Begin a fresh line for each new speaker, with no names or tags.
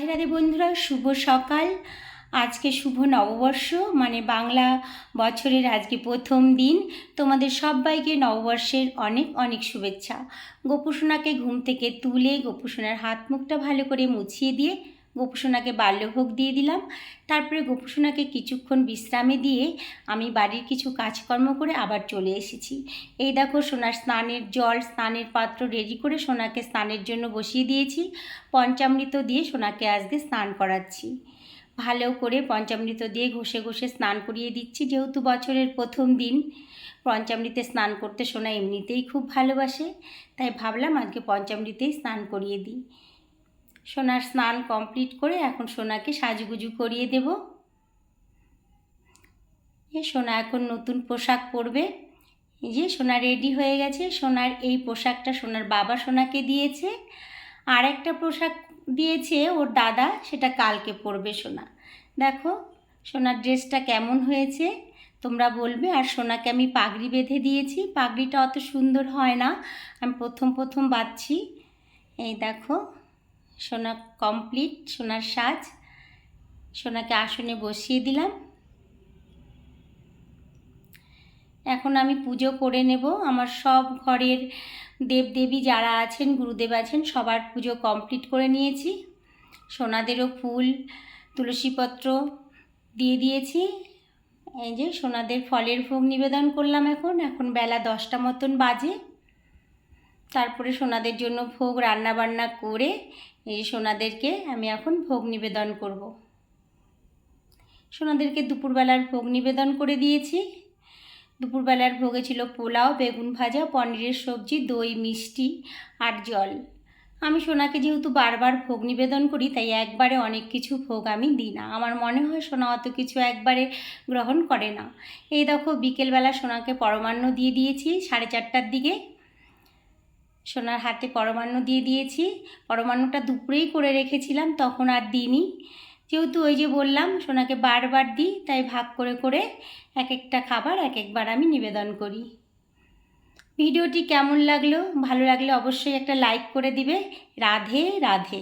রাধে রাধে বন্ধুরা, শুভ সকাল। আজকে শুভ নববর্ষ, মানে বাংলা বছরের আজকে প্রথম দিন। তোমাদের সবাইকে নববর্ষের অনেক অনেক শুভেচ্ছা। গোপুসোনাকে ঘুম থেকে তুলে গোপুসোনার হাত মুখটা ভালো করে মুছিয়ে দিয়ে গোপুসোনাকে বাল্যভোগ দিয়ে দিলাম। তারপরে গোপুসোনাকে কিছুক্ষণ বিশ্রামে দিয়ে আমি বাড়ির কিছু কাজকর্ম করে আবার চলে এসেছি। এই দেখো, সোনার স্নানের জল, স্নানের পাত্র রেডি করে সোনাকে স্নানের জন্য বসিয়ে দিয়েছি। পঞ্চামৃত দিয়ে সোনাকে আজকে স্নান করাচ্ছি। ভালো করে পঞ্চামৃত দিয়ে ঘষে ঘষে স্নান করিয়ে দিচ্ছি, যেহেতু বছরের প্রথম দিন। পঞ্চামৃতে স্নান করতে সোনা এমনিতেই খুব ভালোবাসে, তাই ভাবলাম আজকে পঞ্চামৃতেই স্নান করিয়ে দিই। সোনার স্নান কমপ্লিট করে এখন সোনাকে সাজুগুজু করিয়ে দেব। সোনা এখন নতুন পোশাক পরবে। এই যে সোনা রেডি হয়ে গেছে। সোনার এই পোশাকটা সোনার বাবা সোনাকে দিয়েছে, আর একটা পোশাক দিয়েছে ওর দাদা, সেটা কালকে পরবে সোনা। দেখো সোনার ড্রেসটা কেমন হয়েছে তোমরা বলবে। আর সোনাকে আমি পাগড়ি বেঁধে দিয়েছি। পাগড়িটা অত সুন্দর হয় না, আমি প্রথম প্রথম বাঁধছি। এই দেখো সোনা কমপ্লিট, সোনার সাজ। সোনাকে আসনে বসিয়ে দিলাম। এখন আমি পুজো করে নেব। আমার সব ঘরের দেবদেবী যারা আছেন, গুরুদেব আছেন, সবার পুজো কমপ্লিট করে নিয়েছি। সোনাদেরও ফুল, তুলসীপত্র দিয়ে দিয়েছি। এই যে সোনাদের ফলের ভোগ নিবেদন করলাম। এখন বেলা 10টা মতন বাজে। তারপরে সোনাদের জন্য ভোগ রান্না বান্না করে এই সোনাদেরকে আমি এখন ভোগ নিবেদন করব। সোনাদেরকে দুপুরবেলার ভোগ নিবেদন করে দিয়েছি। দুপুরবেলার ভোগে ছিল পোলাও, বেগুন ভাজা, পনিরের সবজি, দই, মিষ্টি আর জল। আমি সোনাকে যেহেতু বারবার ভোগ নিবেদন করি, তাই একবারে অনেক কিছু ভোগ আমি দিই না। আমার মনে হয় সোনা অত কিছু একবারে গ্রহণ করে না। এই দেখো বিকেলবেলা সোনাকে পরমান্ন দিয়ে দিয়েছি 4:30টার দিকে। সোনার হাতে পরমান্ন দিয়ে দিয়েছি। পরমান্নটা দুপুরেই করে রেখেছিলাম, তখন আর দিইনি। যেহেতু ওই যে বললাম সোনাকে বারবার দিই, তাই ভাগ করে করে এক একটা খাবার এক একবার আমি নিবেদন করি। ভিডিওটি কেমন লাগলো? ভালো লাগলে অবশ্যই একটা লাইক করে দিবে। রাধে রাধে।